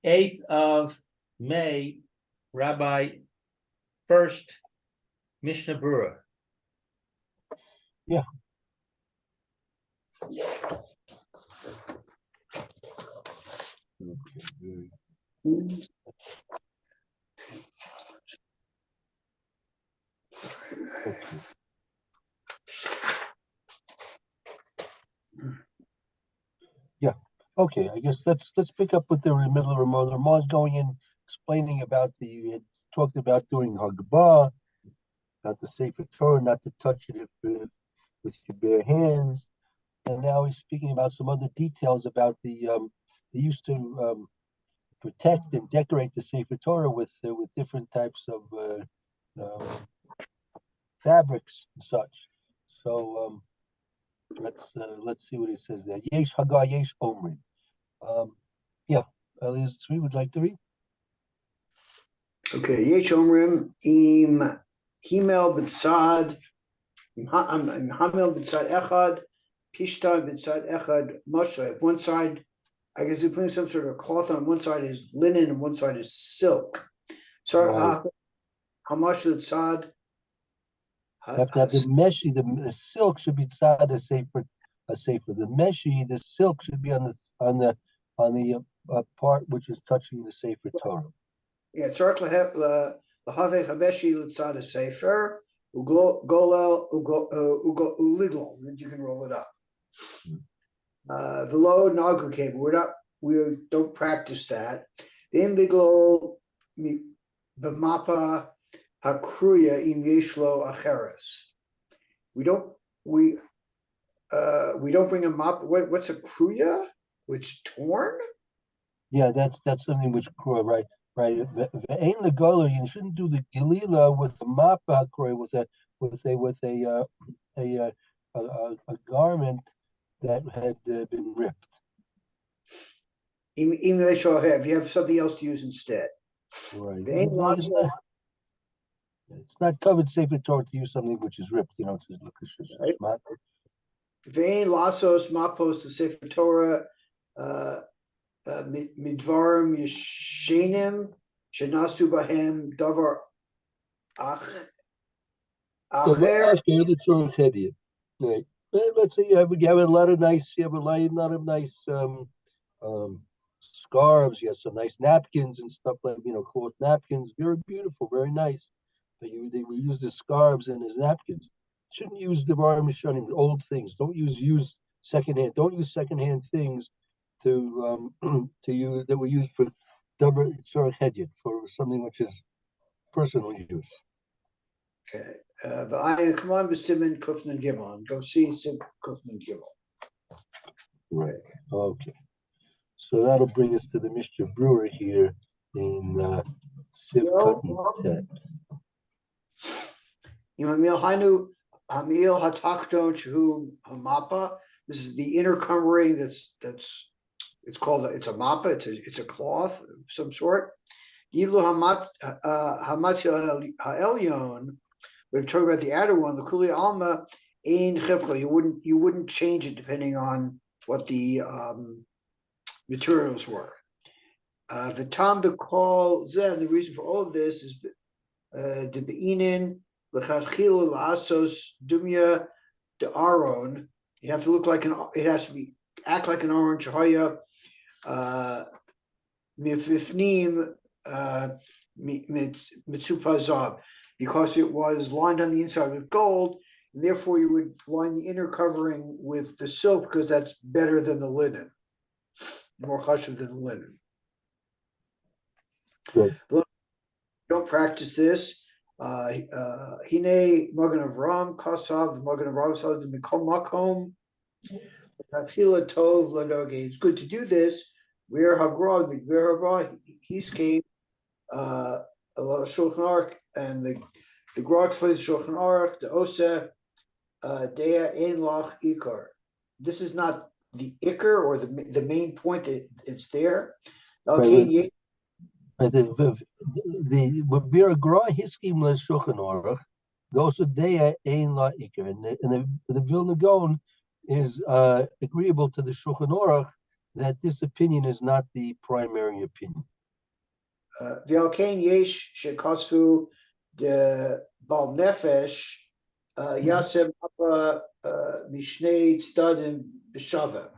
8th of May, Rabbi Furst, Mishna Berura. Yeah. Okay. Yeah. Okay. I guess let's pick up with the middle of Ramon. Ramon's going in explaining about talked about doing Hagbah, about the Sefer Torah, not to touch it with your bare hands, and now he's speaking about some other details about they used to protect and decorate the Sefer Torah with different types of fabrics and such. So let's see what he says there. Yesh Haggah, Yesh Omrim. Yeah, Elias Tzvi would like to read. Okay, Yesh Omrim im Himel B'Tzad Hamel B'Tzad Echad Pishta B'Tzad Echad Moshe. If one side, I guess you're putting some sort of cloth on one side is linen and one side is silk. So how much the tzad? You have to have the meshi. The silk should be tzad a sefer. The meshi, the silk should be on the part which is touching the Sefer Torah. Yeah, tzarich lahaveh hameshi l'tzad a sefer ugolel uliglol, and you can roll it up. Below nagu cable, we don't practice that. In liglol b'mapa hakruya im yeshlo acheres. We don't bring a map. What's a kruya? Which torn? Yeah, that's something which kruya, right. Ain't the gola. You shouldn't do the gilila with the mapa kruya with a garment that had been ripped. If you have something else to use instead. Right. It's not covered Sefer Torah to use something which is ripped. It says look, it's not. Vein lasos mapos to Sefer Torah midvarim yeshenim shenasu bahem davar acher. Right. Let's say you have a lot of nice. You have a lot of nice scarves. You have some nice napkins and stuff like cloth napkins. Very beautiful, very nice. But they will use the scarves and as napkins. Shouldn't use the Mishanim, old things. Don't use secondhand. Don't use secondhand things to use that were used for double for something which is personal use. Okay. Come on, B'Simen Kufnan Gimel. Go see Sim Kufnan Gimel. Right. Okay. So that'll bring us to the Mishnah Berura here in Siv Katan Tet. This is the inner covering. It's called it's a mappa. It's a cloth of some sort. Yilu hamat ha'elyon. We're talking about the outer one. The kuli alma ein chipcha. You wouldn't change it depending on what the materials were. The tam to call zen. The reason for all of this is the beinin l'chadchil la'asos dumya de aron. You have to look like it has to act like an orange shahaya mififnim mitzupazav, because it was lined on the inside with gold, and therefore you would line the inner covering with the silk because that's better than the linen, more chashuv than the linen. Good. Don't practice this. Hine Magen Avram Kasav, the Magen Avram saw the Mikol Makom. Tov Ladoge. It's good to do this. Where Hagra, he's came Shulchan Aruch, and the Gra explains Shulchan Aruch, the Osa Dea Ein Lach Ikar. This is not the Ikar or the main point. It's there. The Bira Gra Hiskim Le Shulchan Aruch, the Osa Dea Ein Lach Ikar, and the Vilna Gaon is agreeable to the Shulchan Aruch that this opinion is not the primary opinion. V'alkein yesh shekosfu de bal nefesh yasem apa mishnei tzadim b'shava.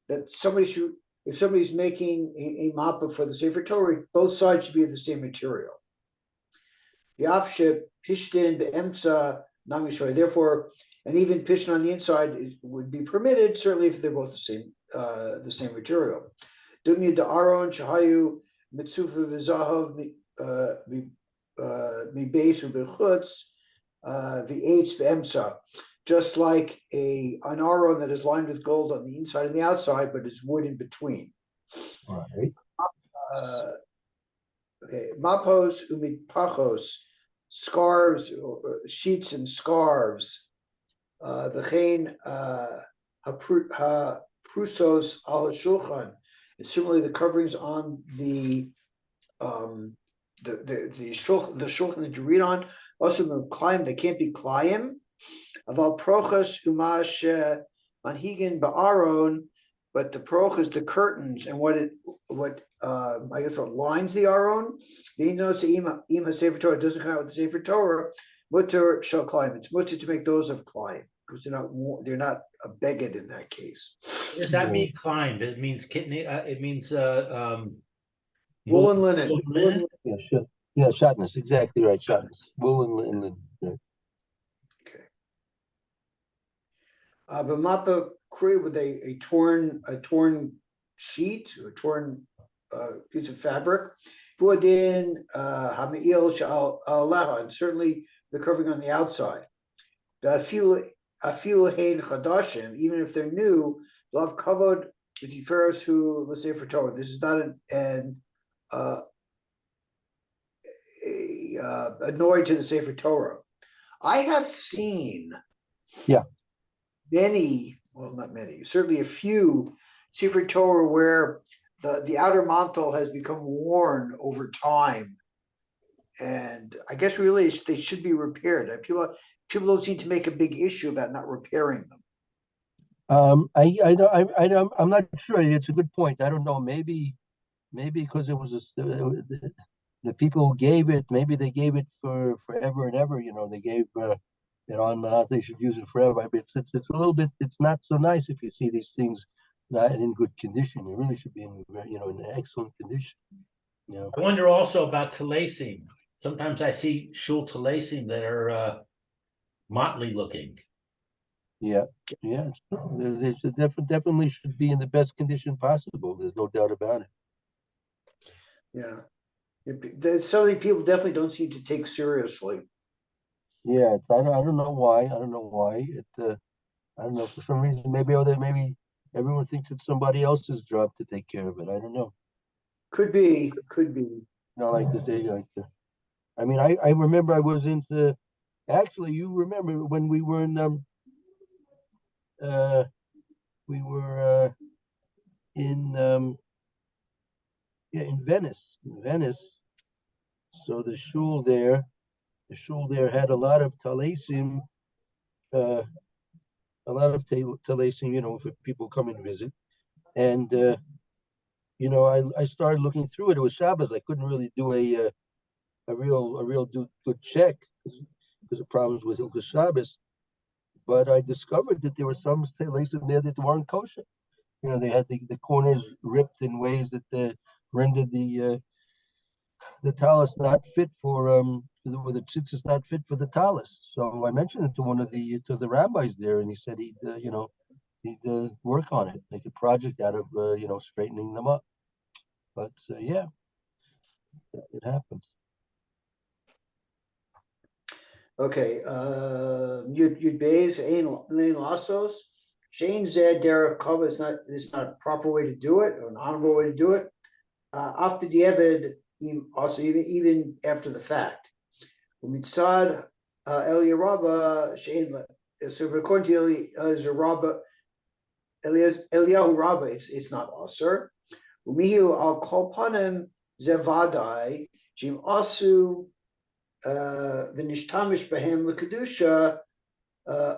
That somebody should, if somebody's making a mappa for the Sefer Torah, both sides should be of the same material. V'afshe pishtin be'emtza namishoy. Therefore, and even pishtin on the inside would be permitted, certainly if they're both the same material. Dumya de Aaron shahayu mitzufa v'zahav mi beis u'bechutz v'eitz be'emtza. Just like an aron that is lined with gold on the inside and the outside, but is wood in between. Right. Okay, mapos umidpachos, scarves, sheets and scarves. V'chein haprusos al shulchan. And similarly, the coverings on the shulchan that you read on. Also, the climb, they can't be climb. Aval prochas umash manhigin ba'aron, but the prochas, the curtains, and what lines the aron. He knows the ima sefer Torah doesn't come out with the sefer Torah. Mutter shall climb. It's mutter to make those of climb because they're not a beged in that case. Does that mean climb? It means kidney. It means Woolen linen. linen? Yeah, sure. Yeah, shatnez, exactly right, shatnez. Wool and linen. Okay. But mappa kri with a torn sheet or a torn piece of fabric. Vuadin hamiil shal aleha, and certainly the covering on the outside. The afilu hein chadashim, even if they're new, love kavod with tiferes who, let's say for Torah. This is not a noise to the Sefer Torah. I have seen many, well, not many, certainly a few Sefer Torah where the outer mantle has become worn over time. And I guess really they should be repaired. People don't seem to make a big issue about not repairing them. I'm not sure. It's a good point. I don't know. Maybe because it was the people who gave it. Maybe they gave it for forever and ever. They gave it on. They should use it forever. It's a little bit. It's not so nice if you see these things not in good condition. It really should be in in excellent condition. I wonder also about talasim. Sometimes I see shul talasim that are motley looking. Yeah, it's true. They should definitely should be in the best condition possible. There's no doubt about it. Yeah, so many people definitely don't seem to take seriously. Yeah, I don't know why. I don't know why. I don't know, for some reason. Maybe everyone thinks it's somebody else's job to take care of it. I don't know. Could be. Like to say, I mean, I remember I was into. Actually, you remember when we were in in Venice. So the shul there had a lot of talasim, for people coming to visit. And I started looking through it. It was Shabbos. I couldn't really do a real good check because of problems with Hilchos Shabbos. But I discovered that there were some talasim there that weren't kosher. They had the corners ripped in ways that rendered the talus not fit for the tzitzis not fit for the talus. So I mentioned it to the rabbis there, and he said he'd work on it, make a project out of straightening them up. But yeah, it happens. Okay, Yud Beis Ein Lasos Shane Zed Derek Kava is not a proper way to do it or an honorable way to do it. After the Eved, also even after the fact. Mitzad Eliyahu Shane. So according to Eliyahu Rabba, it's not Aser. Umihu al Kolpanim Zevadai Jim Asu Vinishtamish Bahem Lekadusha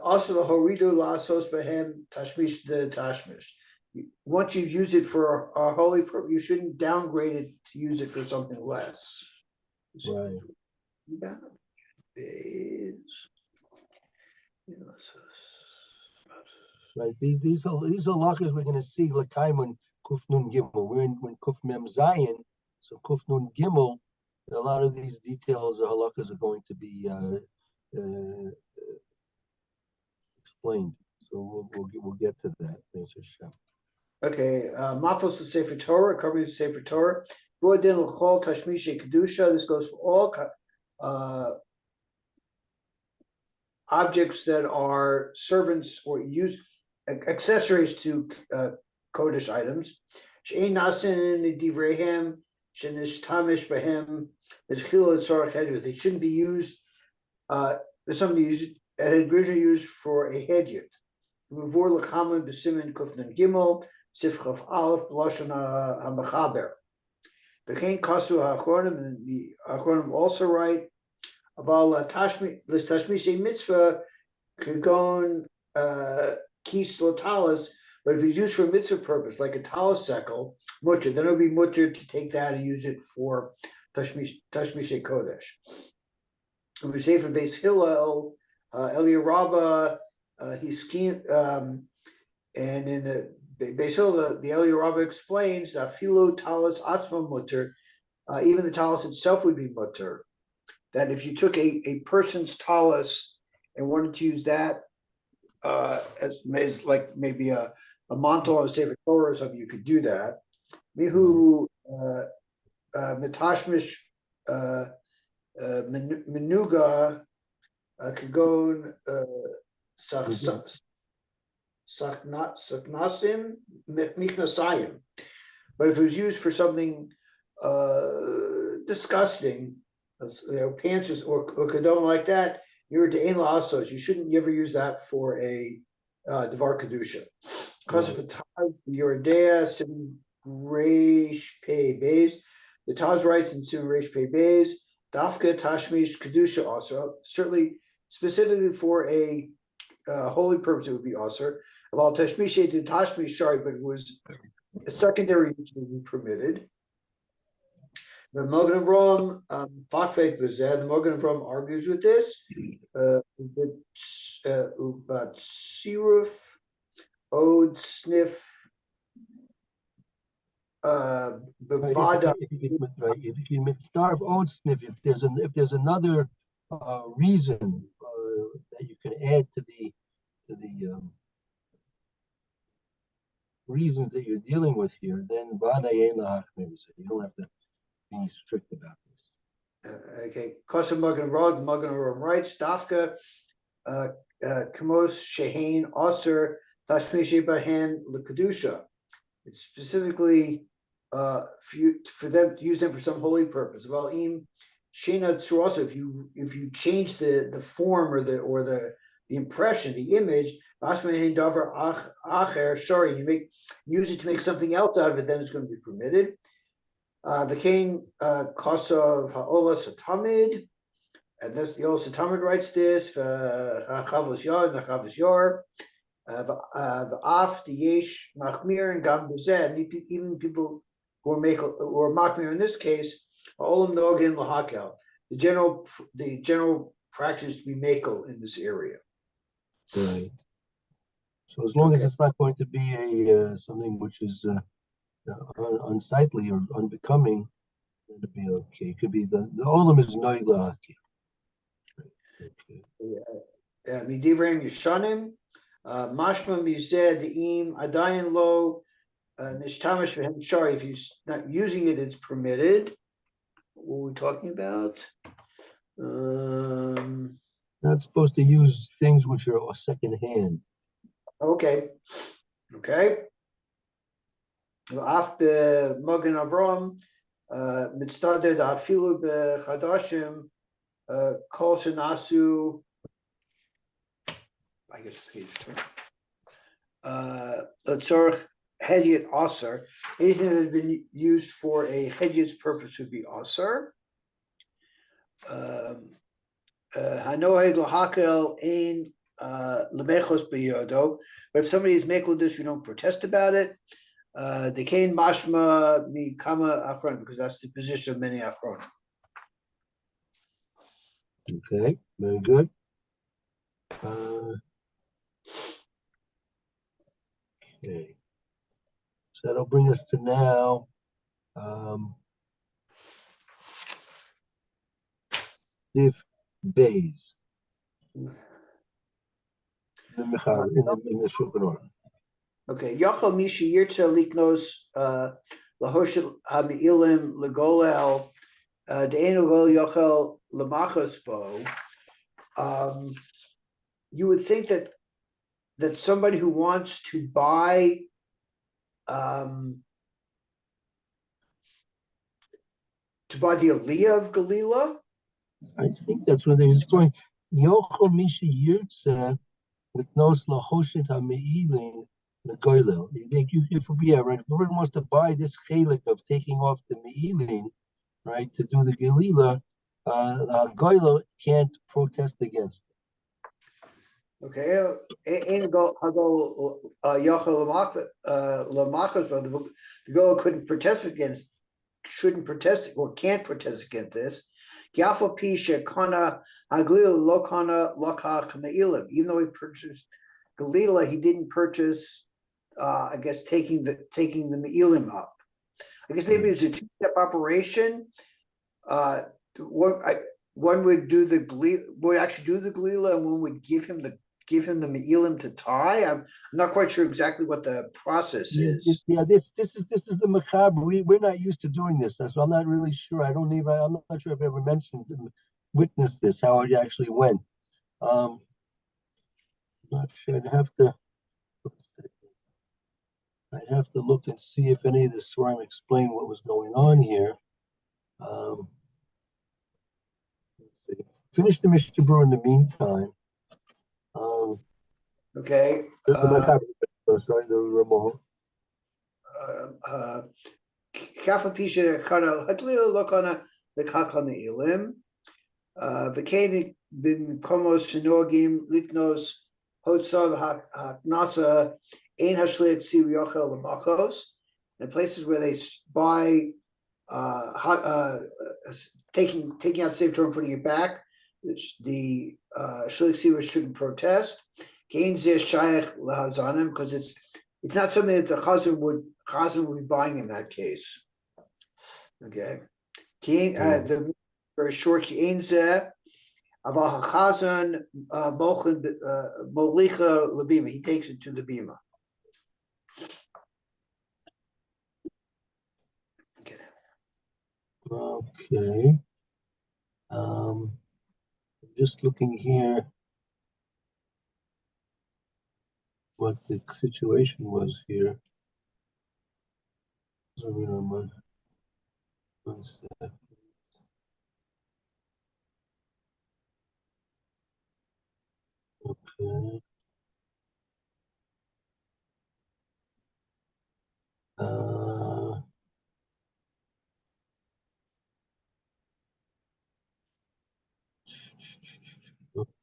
also the Horidu Lasos Bahem Tashmish the Tashmish. once you use it for a holy purpose, you shouldn't downgrade it to use it for something less. Right. Yeah. Right, these are lakas we're gonna see Lakaim when Kuf Nun Gimel. We're in when Kuf Mem Zayin, so Kuf Nun Gimel. A lot of these details of halakas are going to be explained. So we'll get to that. Thanks, Hashem. Okay, Matos the Sefer Torah, covering the Sefer Torah. This goes for all objects that are servants or use accessories to Kodesh items. They shouldn't be used. There's something used that had originally used for a hedyot. Mavur l'kaman b'simin kufnan gimel sifchav aleph b'lashon ha'mechaber. V'chein kasu ha'achronim, and the achronim also write about tashmishe mitzvah kagon kis lotalis. But if it's used for a mitzvah purpose, like a talis sekel, mutter, then it would be mutter to take that and use it for tashmishe kodesh. We say for Beis Hillel, Eliyahu Rabbah, he schemed, and in the Beis Hillel, the Eliyahu Rabbah explains that filo talis atzma mutter, even the talis itself would be mutter. That if you took a person's talis and wanted to use that as like maybe a mantle on a Sefer Torah or something, you could do that. Mihu mitashmish menuga kagon saknasim michnasayim. But if it was used for something disgusting, pants or kadon like that, you're to ein la'asos. You shouldn't ever use that for a devar kedusha. Because of the Taz, the Yeridea, Sim Reish Pei Beis. The Taz writes in Sim Reish Pei Beis, Dafka Tashmish Kedusha also, certainly specifically for a holy purpose, it would be Asr. About Tashmish to Tashmish Shari, but it was a secondary use would be permitted. The Mogen Avram, Fakvek Bezed, the Mogen Avram argues with this. But Siruf, Ode, Sniff, Bavada. If you can starve Ode Sniff, if there's another reason that you can add to the reasons that you're dealing with here, then Vada Yelach maybe, so you don't have to be strict about this. Okay, Kosa Mogen Avram writes, Dafka, Kamos Shehain Aser Tashmish Bahan L'Kedusha. It's specifically for them to use them for some holy purpose. Well, Shena Tsurasa, if you change the form or the impression, the image, you use it to make something else out of it, then it's going to be permitted. The Kain Kosov Ha'ola Satamid, and this the Ola Satamid writes this for Chavos Yar and the Chavos Yar. The Af, the Yesh, Machmir, and Gam Buzed, even people who are Machmir in this case, Olam Nogan Lahakel. The general practice to be Makel in this area. Right. So as long as it's not going to be a something which is unsightly or unbecoming, it'll be okay. It could be the Olam is Noila. Okay. Midivrim Yishanim. Mashma mized im adayin lo nishtamish v'hem shari. If you're not using it, it's permitted. What are we talking about? Not supposed to use things which are second hand. Okay. Af Mogen Avram mitzdader da'afilu b'chadashim kol shenasu. I guess page 2. Letzorch hedyot aser. Anything that has been used for a hedyot's purpose would be aser. Hanoed lahakel ein Lebechos beyodo. But if somebody is makel this, you don't protest about it. They can mashma mi kama achron, because that's the position of many achron. Okay, very good. Okay, so that'll bring us to now. Div Bays. In the Shulchan Aruch. Okay, Yachal Misha Yirtza Liknos Lahoshel Hami'ilim Legolel De'enu Gol Yachal Lamachos Bo. You would think that somebody who wants to buy the Aliyah of Galila. I think that's what they was going. Yochel Misha Yirtza with nos lahoshet hameilin legoilel. You think you yeah, right? If the person wants to buy this chelik of taking off the meilin, right, to do the gelila, goilel can't protest against it. Okay, ain't go Yachal Lamachos Bo. The girl shouldn't protest or can't protest against this. Yafo Pisha Kana Aglil Lokana Lokach Meilim. Even though he purchased Galila, he didn't purchase I guess taking the Meilim up. I guess maybe it's a two-step operation. One would do the Galila, and one would give him the Meilim to tie. I'm not quite sure exactly what the process is. Yeah, this is the macabre. We're not used to doing this, so I'm not really sure. I'm not sure if I ever witnessed this, how it actually went. I'm not sure. I'd have to look and see if any of the Swarm explain what was going on here. Finish the Mishnah Berura in the meantime. Okay. Sorry, the Ramon. Kafapisha Kana Hatlila Lokana the Kakla Meilim. V'kein b'komos shenogim liknos hotzav haknasa ein hashliach tzir yochel lemachos. In places where they buy taking out the safe term, putting it back, which the shliach tzir shouldn't protest. Kein zeh shayach lahazanim, because it's not something that the chazan would be buying in that case. Okay. The very short Ein Zeh Aval HaChazan Molicha Labima. He takes it to the bima. Okay. Just looking here what the situation was here. One sec. Okay.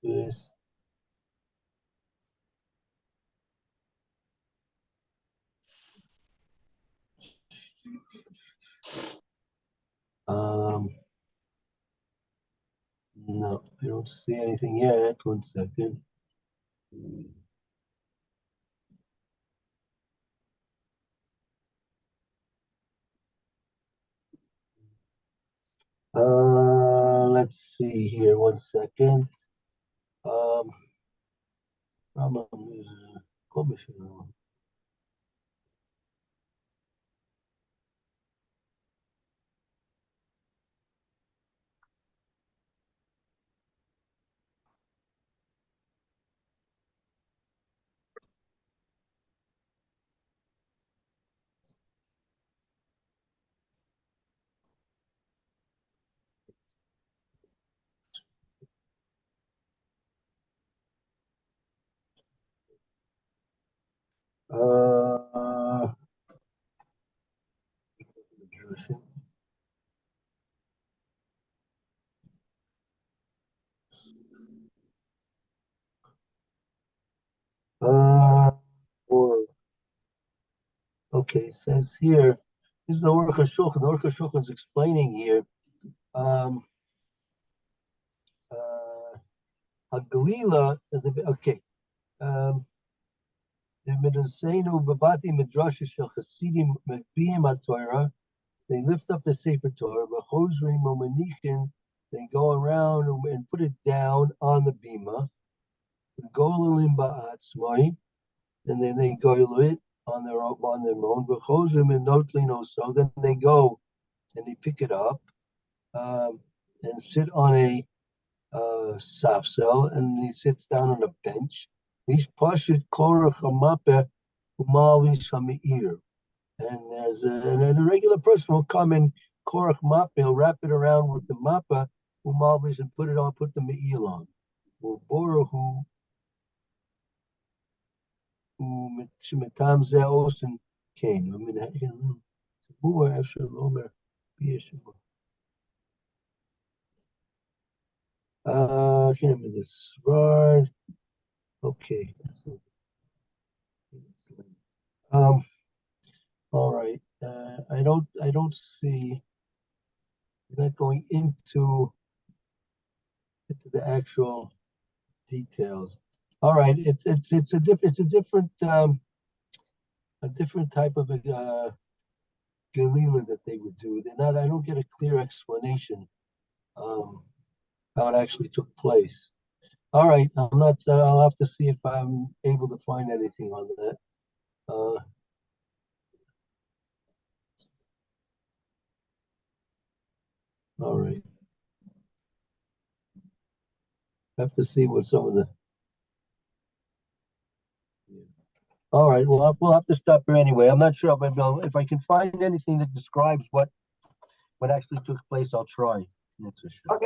Yes. No, I don't see anything yet. 1 second. Let's see here. 1 second. Problem is commissioner. Okay, it says here, this is the Aruch HaShulchan. The Aruch HaShulchan is explaining here. Hagalila, okay. They lift up the Sefer Torah, they go around and put it down on the bima, and then they go it on their own, so then they go and they pick it up and sit on a safsel, and he sits down on a bench. And and then a regular person will come and korach mappa, he'll wrap it around with the mappa, umalvis, and put the me'il on. Borahu, mitam zeh osin kain. I mean, who after lomer biyeshiva. Can't remember this word. Okay. All right. I don't see. Not going into the actual details. All right. It's a different type of a galila that they would do. They're not. I don't get a clear explanation how it actually took place. All right. I'm not. I'll have to see if I'm able to find anything on that. All right. I have to see what some of the. All right. Well, we'll have to stop here anyway. I'm not sure if I can find anything that describes what actually took place. I'll try. That's for sure. Okay.